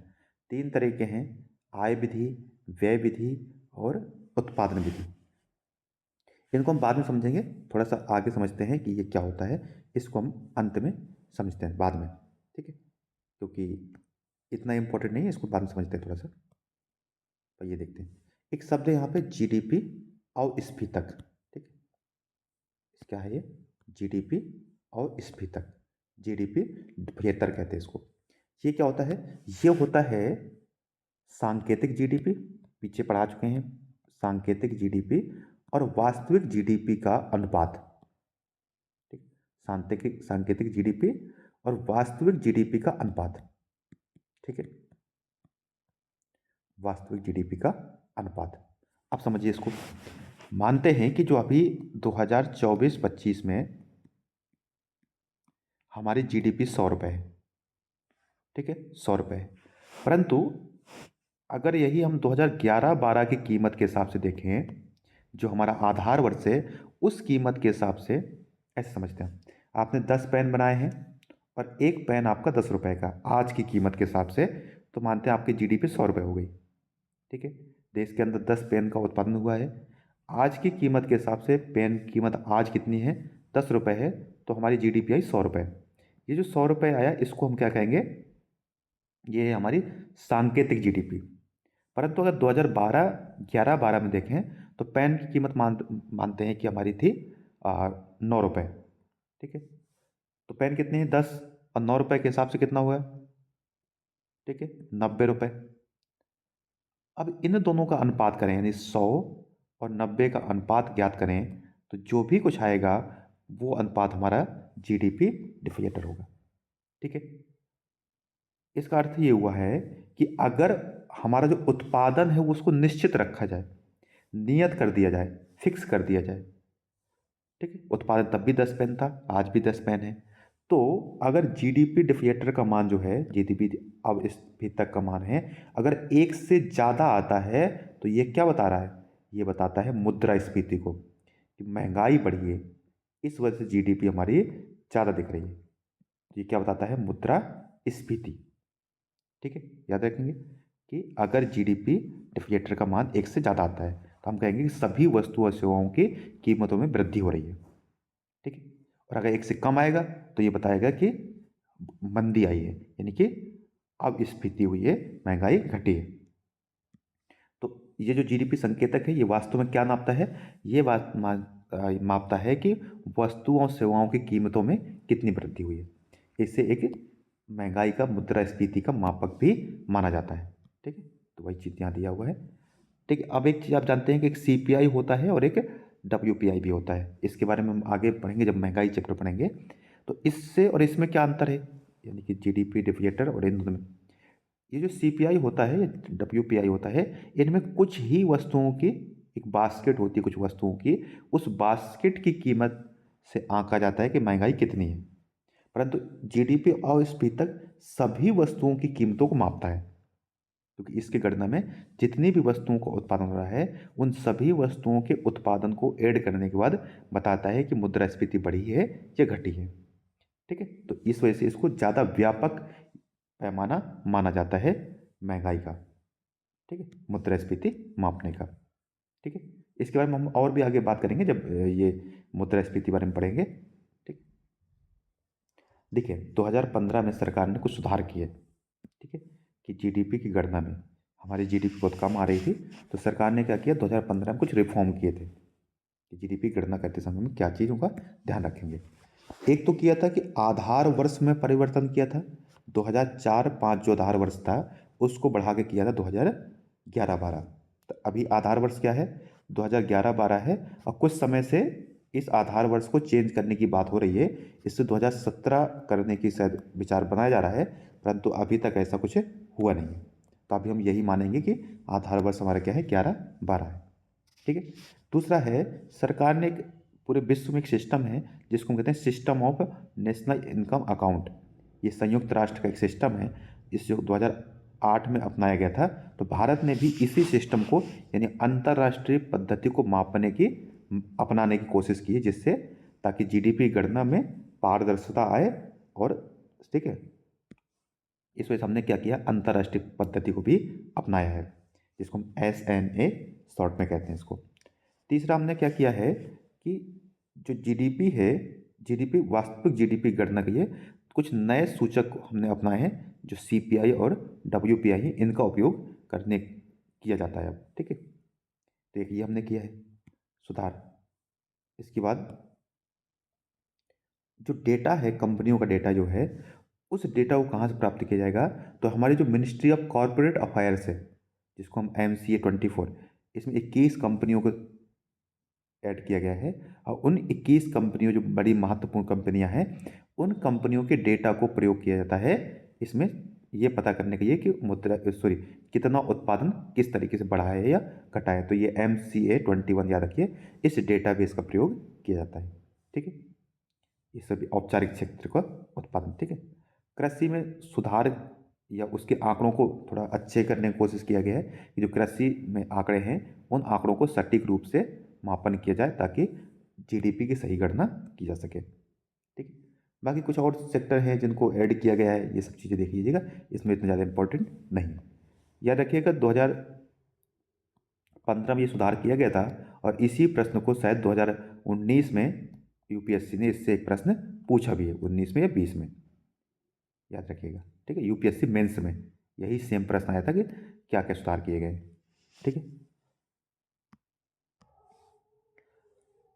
3 तरीके हैं, आय विधि, व्यय विधि और उत्पादन विधि। इनको हम बाद में समझेंगे, थोड़ा सा आगे समझते हैं कि ये क्या होता है। इसको हम अंत में समझते हैं, बाद में। ठीक है, क्योंकि इतना इम्पोर्टेंट नहीं है, इसको बाद में समझते हैं थोड़ा सा। तो ये देखते हैं, एक शब्द है यहाँ पे जीडीपी और स्फीतक। ठीक है, क्या है ये, जीडीपी और स्फीतक। जीडीपी बेहतर कहते हैं इसको। ये क्या होता है, ये होता है सांकेतिक जीडीपी, पीछे पढ़ा चुके हैं। सांकेतिक जीडीपी और वास्तविक जीडीपी का अनुपात। ठीक, सांकेतिक सांकेतिक जीडीपी और वास्तविक जीडीपी का अनुपात। ठीक है, वास्तविक जीडीपी का अनुपात। अब समझिए इसको। मानते हैं कि जो अभी 2024-25 में हमारी जीडीपी 100 रुपये है। ठीक है, 100 रुपये है। परंतु अगर यही हम 2011-12 की कीमत के हिसाब से देखें, जो हमारा आधार वर्ष है, उस कीमत के हिसाब से ऐसे समझते हैं, आपने 10 पेन बनाए हैं और एक पेन आपका 10 रुपये का आज की कीमत के हिसाब से, तो मानते हैं आपकी जीडीपी 100 रुपये हो गई। ठीक है, देश के अंदर 10 पेन का उत्पादन हुआ है। आज की कीमत के हिसाब से पेन की कीमत आज कितनी है, 10 रुपये है, तो हमारी जीडीपी आई 100 रुपये। ये जो 100 रुपये आया इसको हम क्या कहेंगे, ये है हमारी सांकेतिक जीडीपी। परंतु अगर 2011-12 में देखें तो पेन की कीमत मानते हैं कि हमारी थी 9 रुपये। ठीक है, तो पेन कितने हैं, 10, और 9 रुपये के हिसाब से कितना हुआ। ठीक है, 90 रुपये। अब इन दोनों का अनुपात करें, यानी 100 और 90 का अनुपात ज्ञात करें, तो जो भी कुछ आएगा वो अनुपात हमारा जीडीपी डिफिएटर होगा। ठीक है, इसका अर्थ ये हुआ है कि अगर हमारा जो उत्पादन है उसको निश्चित रखा जाए, नियत कर दिया जाए, फिक्स कर दिया जाए। ठीक है, उत्पादन तब भी 10 पेन था, आज भी 10 पेन है। तो अगर जीडीपी डिफिएटर का मान जो है, जीडीपी अब इस भी तक का मान है, अगर 1 से ज़्यादा आता है तो ये क्या बता रहा है, ये बताता है मुद्रास्फीति को, कि महंगाई बढ़ी है, इस वजह से जीडीपी हमारी ज़्यादा दिख रही है। ये क्या बताता है, मुद्रास्फीति। ठीक है, याद रखेंगे कि अगर जीडीपी डिफिएटर का मान 1 से ज़्यादा आता है, तो हम कहेंगे कि सभी वस्तु और सेवाओं की कीमतों में वृद्धि हो रही है। ठीक है। और अगर एक से कम आएगा तो ये बताएगा कि मंदी आई है, यानी कि अब स्फीति हुई है, महंगाई घटी है। तो ये जो जीडीपी संकेतक है ये वास्तव में क्या नापता है? ये मापता है कि वस्तुओं और सेवाओं की कीमतों में कितनी वृद्धि हुई है। इसे एक महंगाई का मुद्रास्फीति का मापक भी माना जाता है। ठीक है, तो वही चीज़ यहाँ दिया हुआ है। ठीक है, अब एक चीज़ आप जानते हैं कि एक सीपीआई होता है और एक डब्ल्यूपीआई भी होता है। इसके बारे में हम आगे पढ़ेंगे जब महंगाई चैप्टर पढ़ेंगे। तो इससे और इसमें क्या अंतर है, यानी कि जीडीपी डिफलेटर और इन दोनों में। ये जो सीपीआई होता है, डब्ल्यूपीआई होता है, इनमें कुछ ही वस्तुओं की एक बास्केट होती है, कुछ वस्तुओं की, उस बास्केट की कीमत से आंका जाता है कि महंगाई कितनी है। परंतु जीडीपी अस्फीतक सभी वस्तुओं की कीमतों को मापता है, क्योंकि इसकी गणना में जितनी भी वस्तुओं का उत्पादन हो रहा है उन सभी वस्तुओं के उत्पादन को ऐड करने के बाद बताता है कि मुद्रास्फीति बढ़ी है या घटी है। ठीक है, तो इस वजह से इसको ज़्यादा व्यापक पैमाना माना जाता है महंगाई का। ठीक है, मुद्रास्फीति मापने का। ठीक है, इसके बारे में हम और भी आगे बात करेंगे जब ये मुद्रास्फीति बारे में पढ़ेंगे। ठीक, देखिए 2015 में सरकार ने कुछ सुधार किए। ठीक है, कि जीडीपी की गणना में हमारी जीडीपी बहुत कम आ रही थी, तो सरकार ने क्या किया, 2015 में कुछ रिफॉर्म किए थे कि जीडीपी गणना करते समय में क्या चीज़ों का ध्यान रखेंगे। एक तो किया था कि आधार वर्ष में परिवर्तन किया था। 2004-05 जो आधार वर्ष था उसको बढ़ा के किया था 2011-12। तो अभी आधार वर्ष क्या है, 2011-12 है, और कुछ समय से इस आधार वर्ष को चेंज करने की बात हो रही है। इससे 2017 करने की शायद विचार बनाया जा रहा है, परंतु अभी तक ऐसा कुछ हुआ नहीं है। तो अभी हम यही मानेंगे कि आधार वर्ष हमारा क्या है, 11-12 है। ठीक है, दूसरा है, सरकार ने एक पूरे विश्व में एक सिस्टम है जिसको हम कहते हैं system of national income account. ये संयुक्त राष्ट्र का एक सिस्टम है, इस जो 2008 में अपनाया गया था। तो भारत ने भी इसी सिस्टम को, यानी अंतर्राष्ट्रीय पद्धति को मापने की, अपनाने की कोशिश की है, जिससे ताकि जीडीपी गणना में पारदर्शिता आए। और ठीक है, इस वजह से हमने क्या किया, अंतर्राष्ट्रीय पद्धति को भी अपनाया है, जिसको हम SNA शॉर्ट में कहते हैं इसको। तीसरा हमने क्या किया है कि जो जीडीपी है, जीडीपी वास्तविक जीडीपी गणना के लिए कुछ नए सूचक हमने अपनाए हैं, जो सीपीआई और डब्ल्यूपीआई है, इनका उपयोग करने किया जाता है अब। ठीक है, तो एक ये हमने किया है सुधार। इसके बाद जो डेटा है, कंपनियों का डेटा जो है, उस डेटा को कहाँ से प्राप्त किया जाएगा, तो हमारी जो मिनिस्ट्री ऑफ कॉरपोरेट अफेयर्स है, जिसको हम MCA 24, इसमें 21 कंपनियों को ऐड किया गया है। और उन 21 कंपनियों, जो बड़ी महत्वपूर्ण कंपनियां हैं, उन कंपनियों के डेटा को प्रयोग किया जाता है इसमें ये पता करने के लिए कि कितना उत्पादन किस तरीके से बढ़ा है या घटा है। तो ये MCA 21 याद रखिए, इस डेटाबेस का प्रयोग किया जाता है। ठीक है, ये सभी औपचारिक क्षेत्र का उत्पादन। ठीक है, कृषि में सुधार या उसके आंकड़ों को थोड़ा अच्छे करने की कोशिश किया गया है कि जो कृषि में आंकड़े हैं उन आंकड़ों को सटीक रूप से मापन किया जाए ताकि जीडीपी की सही गणना की जा सके। ठीक है, बाकी कुछ और सेक्टर हैं जिनको ऐड किया गया है, ये सब चीज़ें देख लीजिएगा, इसमें इतना ज़्यादा इंपॉर्टेंट नहीं है। याद रखिएगा 2015 में ये सुधार किया गया था, और इसी प्रश्न को शायद 2019 में यूपीएससी ने इससे एक प्रश्न पूछा भी है, 19 में या 20 में, याद रखिएगा। ठीक है, यूपीएससी मेंस में यही सेम प्रश्न आया था कि क्या क्या सुधार किए गए। ठीक है,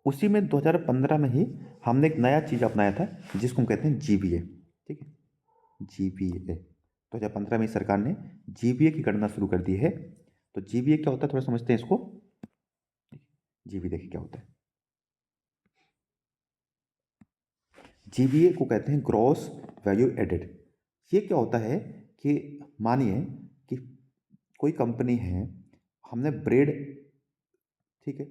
उसी में 2015 में ही हमने एक नया चीज़ अपनाया था जिसको हम कहते हैं जीबीए। ठीक है, जीबीए 2015 में सरकार ने जीबीए की गणना शुरू कर दी है। तो जीबीए क्या होता है, थोड़ा समझते हैं इसको। जीबीए देखिए क्या होता है। जीबीए को कहते हैं ग्रॉस वैल्यू एडेड। ये क्या होता है कि मानिए कि कोई कंपनी है, हमने ब्रेड, ठीक है,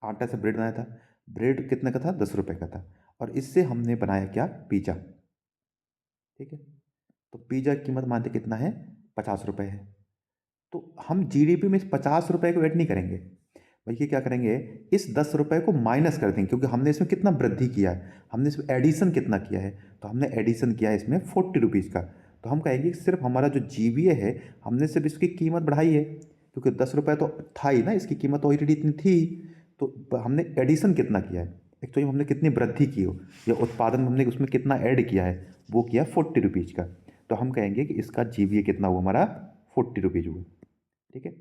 आटा से ब्रेड बनाया था। ब्रेड कितने का था, 10 रुपये का था, और इससे हमने बनाया क्या, पिज़्ज़ा। ठीक है, तो पिज़्ज़ा की कीमत मानते कितना है, 50 रुपये है। तो हम जीडीपी में इस 50 रुपये को ऐड नहीं करेंगे, बल्कि क्या करेंगे, इस 10 रुपये को माइनस कर देंगे, क्योंकि हमने इसमें कितना वृद्धि किया है, हमने इसमें एडिशन कितना किया है। तो हमने एडिशन किया है इसमें 40 रुपीज़ का। तो हम कहेंगे कि सिर्फ हमारा जो जीबीए है, हमने सिर्फ इसकी कीमत बढ़ाई है, क्योंकि 10 रुपये तो था ही ना, इसकी कीमत ऑलरेडी इतनी थी। तो हमने एडिशन कितना किया है, एक्चुअली हमने कितनी वृद्धि की हो, या उत्पादन हमने उसमें कितना ऐड किया है, वो किया 40 रुपीज़ का। तो हम कहेंगे कि इसका GVA कितना हुआ हमारा, 40 रुपीज़ हुआ। ठीक है।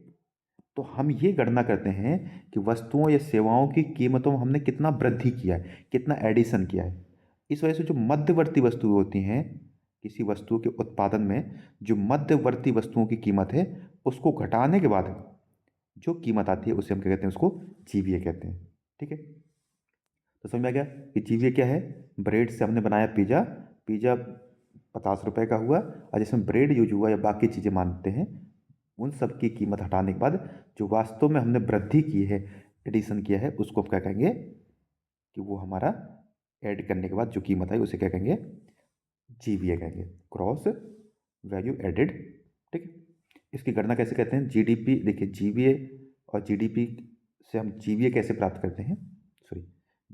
तो हम ये गणना करते हैं कि वस्तुओं या सेवाओं की कीमतों में हमने कितना वृद्धि किया है, कितना एडिशन किया है। इस वजह से जो मध्यवर्ती वस्तुएं होती हैं, किसी वस्तु के उत्पादन में जो मध्यवर्ती वस्तुओं की कीमत है, उसको घटाने के बाद जो कीमत आती है उसे हम क्या कहते हैं, उसको GVA कहते हैं। ठीक है। तो समझ में आ गया कि GVA क्या है। ब्रेड से हमने बनाया पिज़्ज़ा, पिज़्ज़ा 50 रुपये का हुआ, और जिसमें ब्रेड यूज हुआ या बाकी चीज़ें मानते हैं, उन सब की कीमत हटाने के बाद जो वास्तव में हमने वृद्धि की है, एडिशन किया है, उसको हम क्या कहेंगे कि वो हमारा ऐड करने के बाद जो कीमत आई उसे क्या कहेंगे, GVA कहेंगे, क्रॉस वैल्यू एडेड। ठीक है। इसकी गणना कैसे करते हैं, GDP, देखिए GVA और GDP से हम GVA कैसे प्राप्त करते हैं, सॉरी,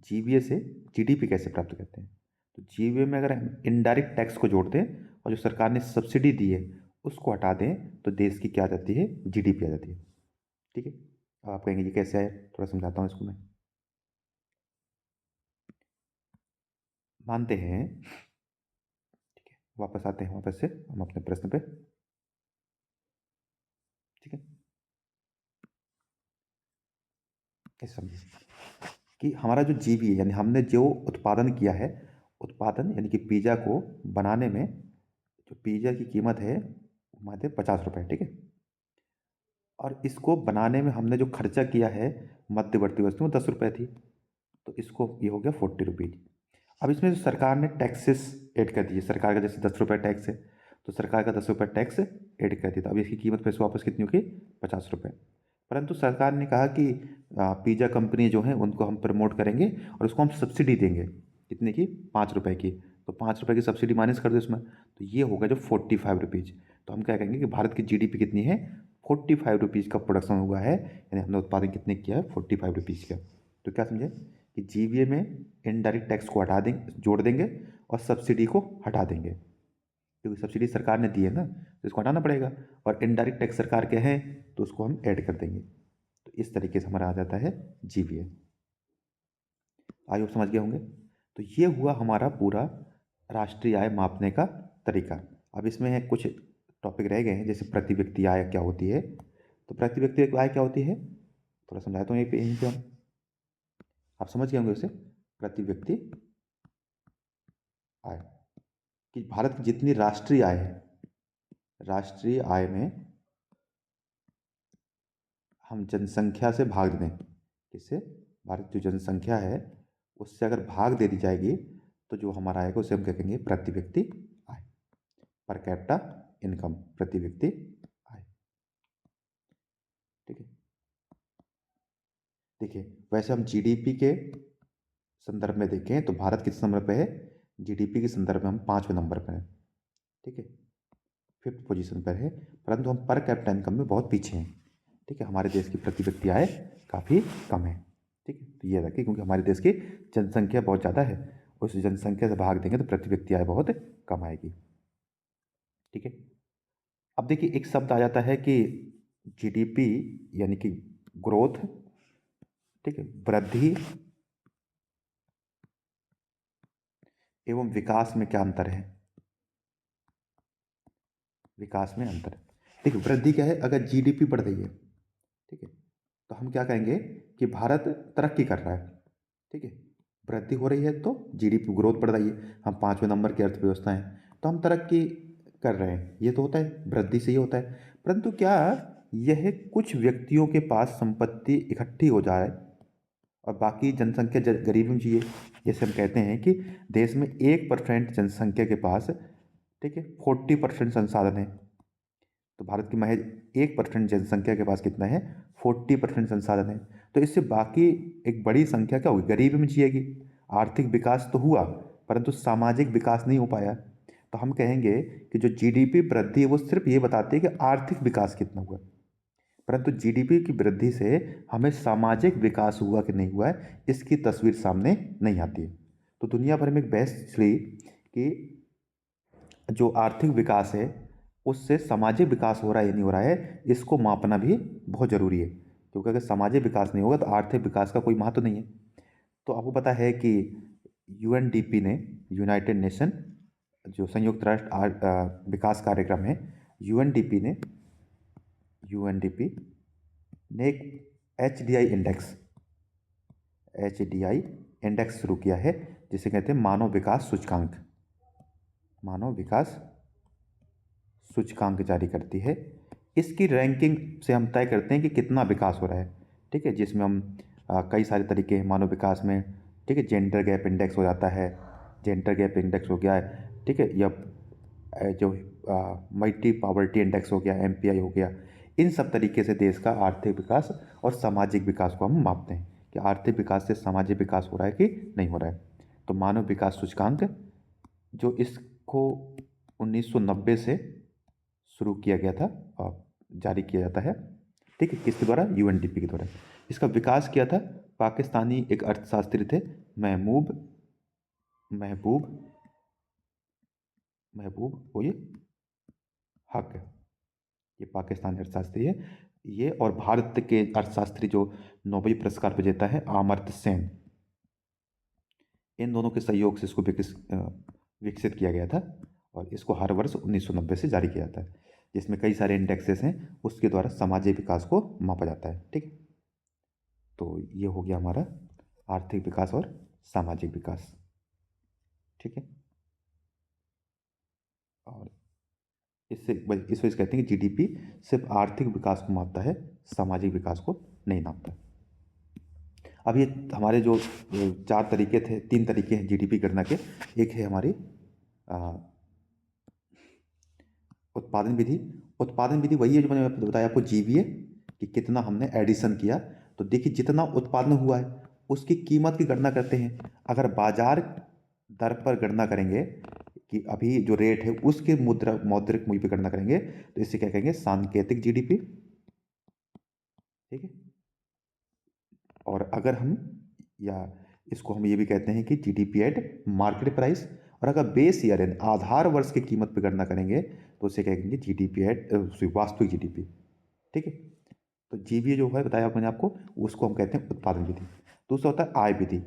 GVA से GDP कैसे प्राप्त करते हैं। तो GVA में अगर हम इनडायरेक्ट टैक्स को जोड़ दें और जो सरकार ने सब्सिडी दी है उसको हटा दें, तो देश की क्या आ जाती है, GDP आ जाती है। ठीक है। अब आप कहेंगे ये कैसे आए, थोड़ा समझाता हूँ इसको मैं। मानते हैं, ठीक है, वापस आते हैं वापस से हम अपने प्रश्न पे। ठीक है। ये समझिए कि हमारा जो GVA यानी हमने जो उत्पादन किया है, उत्पादन यानी कि पिज़्ज़ा को बनाने में जो पिज़्ज़ा की कीमत है वो मानते हैं 50 रुपये। ठीक है। और इसको बनाने में हमने जो खर्चा किया है मध्यवर्ती वस्तु में 10 रुपये थी, तो इसको ये हो गया 40 रुपीज़। अब इसमें जो सरकार ने टैक्सेस ऐड कर दिए, सरकार का जैसे 10 रुपये टैक्स है, तो सरकार का 10 रुपये टैक्स ऐड कर दिया, तो अब इसकी कीमत फिर से वापस कितनी होगी, 50 रुपये। परंतु सरकार ने कहा कि पिज़्ज़ा कंपनी जो है उनको हम प्रमोट करेंगे और उसको हम सब्सिडी देंगे, कितने की, 5 रुपये की। तो 5 रुपये की सब्सिडी माइनस कर दो इसमें, तो ये होगा जो 45 रुपीज़। तो हम क्या कहेंगे कि भारत की GDP कितनी है, 45 रुपीज़ का प्रोडक्शन हुआ है, यानी हमने उत्पादन कितने किया है, 45 रुपीज़ का। तो क्या समझे कि GVA में इनडायरेक्ट टैक्स को हटा देंगे, जोड़ देंगे, और सब्सिडी को हटा देंगे, क्योंकि सब्सिडी सरकार ने दी है ना, तो इसको हटाना पड़ेगा। और इनडायरेक्ट टैक्स सरकार के हैं, तो उसको हम ऐड कर देंगे। तो इस तरीके से हमारा आ जाता है GVA। आई होप समझ गए होंगे। तो ये हुआ हमारा पूरा राष्ट्रीय आय मापने का तरीका। अब इसमें कुछ टॉपिक रह गए हैं, जैसे प्रति व्यक्ति आय क्या होती है। तो प्रति व्यक्ति आय क्या होती है, थोड़ा समझाता हूँ यहीं पे हम, आप समझ गए होंगे उसे। प्रति व्यक्ति आय कि भारत की जितनी राष्ट्रीय आय है, राष्ट्रीय आय में हम जनसंख्या से भाग दें, किससे, भारत की जो जनसंख्या है उससे अगर भाग दे दी जाएगी, तो जो हमारा आएगा उसे हम क्या कहेंगे, प्रति व्यक्ति आय, पर कैपिटा इनकम, प्रति व्यक्ति आय। ठीक है। देखिए वैसे हम GDP के संदर्भ में देखें तो भारत किस नंबर पे है, GDP के संदर्भ में हम 5वें नंबर पर हैं। ठीक है, 5th पोजीशन पर है, परंतु हम पर कैपिटा इनकम में बहुत पीछे हैं। ठीक है, हमारे देश की प्रति व्यक्ति आय काफ़ी कम है। ठीक है, तो ये रखिए, क्योंकि हमारे देश की जनसंख्या बहुत ज़्यादा है, उस जनसंख्या से भाग देंगे तो प्रति व्यक्ति आय बहुत कम आएगी। ठीक है। अब देखिए एक शब्द आ जाता है कि GDP यानी कि ग्रोथ, ठीक है, वृद्धि एवं विकास में क्या अंतर है, विकास में अंतर। देखिए वृद्धि क्या है, अगर GDP बढ़ रही है, ठीक है, तो हम क्या कहेंगे कि भारत तरक्की कर रहा है। ठीक है, वृद्धि हो रही है तो GDP ग्रोथ बढ़ रही है, हम 5वें नंबर की अर्थव्यवस्था हैं, तो हम तरक्की कर रहे हैं, ये तो होता है, वृद्धि से ही होता है। परंतु क्या यह कुछ व्यक्तियों के पास संपत्ति इकट्ठी हो जाए और बाकी जनसंख्या गरीबी में जिए, जैसे हम कहते हैं कि देश में 1% जनसंख्या के पास, ठीक है, 40% संसाधन है, तो भारत की महज 1% जनसंख्या के पास कितना है, 40% संसाधन है। तो इससे बाकी एक बड़ी संख्या क्या होगी, गरीबी में जिएगी। आर्थिक विकास तो हुआ, परंतु सामाजिक विकास नहीं हो पाया। तो हम कहेंगे कि जो GDP वृद्धि है वो सिर्फ ये बताती है कि आर्थिक विकास कितना हुआ, परंतु GDP की वृद्धि से हमें सामाजिक विकास हुआ कि नहीं हुआ है इसकी तस्वीर सामने नहीं आती है। तो दुनिया भर में एक बहस चली कि जो आर्थिक विकास है उससे सामाजिक विकास हो रहा है या नहीं हो रहा है, इसको मापना भी बहुत ज़रूरी है, क्योंकि अगर सामाजिक विकास नहीं होगा तो आर्थिक विकास का कोई महत्व नहीं है। तो आपको पता है कि यूएनडीपी ने, यूनाइटेड नेशन जो संयुक्त राष्ट्र विकास कार्यक्रम है, यूएनडीपी ने एक एच डी आई इंडेक्स शुरू किया है, जिसे कहते हैं मानव विकास सूचकांक। मानव विकास सूचकांक जारी करती है। इसकी रैंकिंग से हम तय करते हैं कि कितना विकास हो रहा है, ठीक है, जिसमें हम कई सारे तरीके हैं मानव विकास में, ठीक है। जेंडर गैप इंडेक्स हो जाता है, जेंडर गैप इंडेक्स हो गया है, ठीक है, या जो मल्टी पॉवर्टी इंडेक्स हो गया, एमपीआई हो गया। इन सब तरीके से देश का आर्थिक विकास और सामाजिक विकास को हम मापते हैं कि आर्थिक विकास से सामाजिक विकास हो रहा है कि नहीं हो रहा है। तो मानव विकास सूचकांक, जो इसको 1990 से शुरू किया गया था और जारी किया जाता है, ठीक है, किसके द्वारा? यूएनडीपी के द्वारा। इसका विकास किया था पाकिस्तानी एक अर्थशास्त्री थे, महबूब महबूब महबूब उल हक। ये पाकिस्तानी अर्थशास्त्री है ये, और भारत के अर्थशास्त्री जो नोबेल पुरस्कार विजेता है अमर्त्य सेन, इन दोनों के सहयोग से इसको विकसित किया गया था। और इसको हर वर्ष 1990 से जारी किया जाता है, जिसमें कई सारे इंडेक्सेस हैं, उसके द्वारा सामाजिक विकास को मापा जाता है, ठीक। तो ये हो गया हमारा आर्थिक विकास और सामाजिक विकास, ठीक है। और इस वजह से कहते हैं कि जीडीपी सिर्फ आर्थिक विकास को मापता है, सामाजिक विकास को नहीं नापता। अब ये हमारे जो चार तरीके थे, तीन तरीके हैं जीडीपी गणना के। एक है हमारी उत्पादन विधि। उत्पादन विधि वही है जो मैंने बताया आपको, जीवीए, कि कितना हमने एडिशन किया। तो देखिए जितना उत्पादन हुआ है उसकी कीमत की गणना करते हैं। अगर बाजार दर पर गणना करेंगे कि अभी जो रेट है उसके मौद्रिक मूल्य पर गणना करेंगे, तो इसे क्या कहेंगे? सांकेतिक जीडीपी, ठीक है। और अगर हम, या इसको हम ये भी कहते हैं कि जीडीपी एट मार्केट प्राइस। और अगर बेस ईयर एंड आधार वर्ष की कीमत पर गणना करेंगे तो उसे कहेंगे जीडीपी एट वास्तविक जीडीपी, ठीक है। तो जीवीए जो है बताया मैंने आपको, उसको हम कहते हैं उत्पादन विधि। दूसरा होता है आय विधि,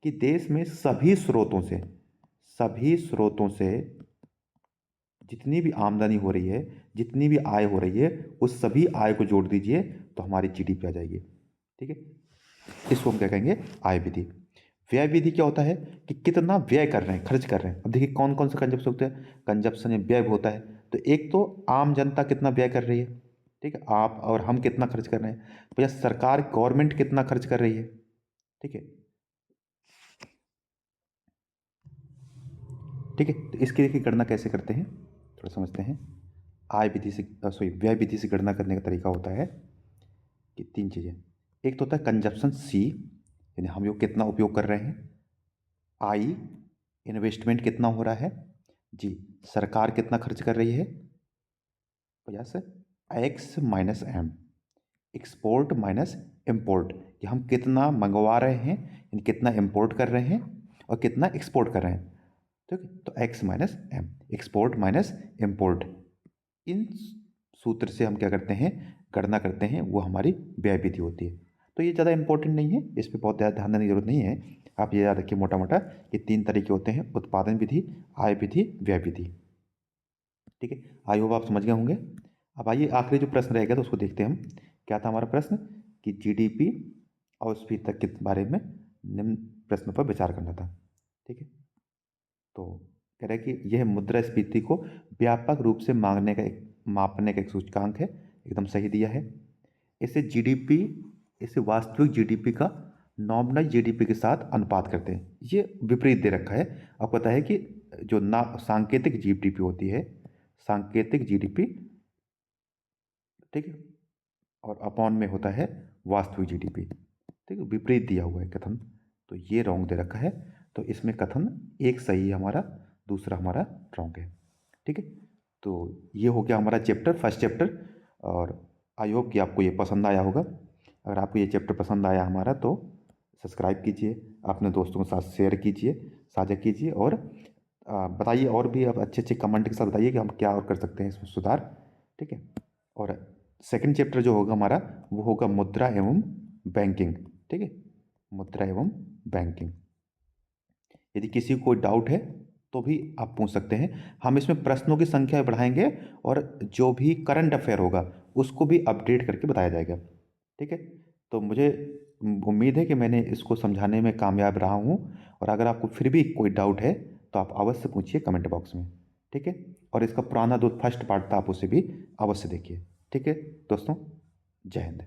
कि देश में सभी स्रोतों से जितनी भी आमदनी हो रही है, जितनी भी आय हो रही है, उस सभी आय को जोड़ दीजिए तो हमारी जीडीपी आ जाएगी, ठीक है। इसको हम क्या कहेंगे? आय विधि। व्यय विधि क्या होता है? कि कितना व्यय कर रहे हैं, खर्च कर रहे हैं। अब देखिए कौन कौन सा कंजप्शन होता है, कंजप्शन या व्यय होता है। तो एक तो आम जनता कितना व्यय कर रही है, ठीक है, आप और हम कितना खर्च कर रहे हैं, भैया सरकार गवर्नमेंट कितना खर्च कर रही है, ठीक है, ठीक है। तो इसकी देखिए गणना कैसे करते हैं, थोड़ा समझते हैं। आय विधि से, सॉरी, व्यय विधि से गणना करने का तरीका होता है कि तीन चीज़ें। एक तो होता है कंजप्शन सी, यानी हम लोग कितना उपयोग कर रहे हैं। आई, इन्वेस्टमेंट कितना हो रहा है, जी, सरकार कितना खर्च कर रही है। Yes, X minus M, export minus import, कि हम कितना मंगवा रहे हैं, यानी कितना इम्पोर्ट कर रहे हैं और कितना एक्सपोर्ट कर रहे हैं, ठीक है। तो X minus M, export minus import, इन सूत्र से हम क्या करते हैं, गणना करते हैं, वो हमारी व्यय विधि होती है। तो ये ज़्यादा इंपॉर्टेंट नहीं है, इस पर बहुत ज़्यादा ध्यान देने की जरूरत नहीं है। आप ये याद रखिए मोटा मोटा, ये तीन तरीके होते हैं: उत्पादन विधि, आय विधि, व्यय विधि, ठीक है। आई होप आप समझ गए होंगे। अब आइए आखिरी जो प्रश्न रहेगा तो उसको देखते हैं हम। क्या था हमारा प्रश्न? कि जीडीपी और स्फीति के बारे में निम्न प्रश्न पर विचार करना था, ठीक है। तो कह रहे हैं कि यह मुद्रास्फीति को व्यापक रूप से मापने का एक सूचकांक है, एकदम सही दिया है। इसे वास्तविक जीडीपी का नॉमिनल जीडीपी के साथ अनुपात करते हैं। ये विपरीत दे रखा है। आपको पता है कि जो ना सांकेतिक जीडीपी होती है, सांकेतिक जीडीपी, ठीक है, और अपॉन में होता है वास्तविक जीडीपी, ठीक है, विपरीत दिया हुआ है कथन। तो ये रॉन्ग दे रखा है। तो इसमें कथन एक सही है हमारा, दूसरा हमारा रॉन्ग है, ठीक है। तो ये हो गया हमारा चैप्टर, फर्स्ट चैप्टर। और आई होप कि आपको ये पसंद आया होगा। अगर आपको ये चैप्टर पसंद आया हमारा तो सब्सक्राइब कीजिए, अपने दोस्तों के साथ शेयर कीजिए, साझा कीजिए, और बताइए, और भी अब अच्छे अच्छे कमेंट के साथ बताइए कि हम क्या और कर सकते हैं इसमें सुधार। ठीक है। और सेकंड चैप्टर जो होगा हमारा, वो होगा मुद्रा एवं बैंकिंग। ठीक है, मुद्रा एवं बैंकिंग। यदि किसी को कोई डाउट है तो भी आप पूछ सकते हैं। हम इसमें प्रश्नों की संख्या बढ़ाएंगे और जो भी करंट अफेयर होगा उसको भी अपडेट करके बताया जाएगा। ठीक है। तो मुझे उम्मीद है कि मैंने इसको समझाने में कामयाब रहा हूँ। और अगर आपको फिर भी कोई डाउट है तो आप अवश्य पूछिए कमेंट बॉक्स में। ठीक है। और इसका पुराना जो फर्स्ट पार्ट था आप उसे भी अवश्य देखिए। ठीक है दोस्तों, जय हिंद।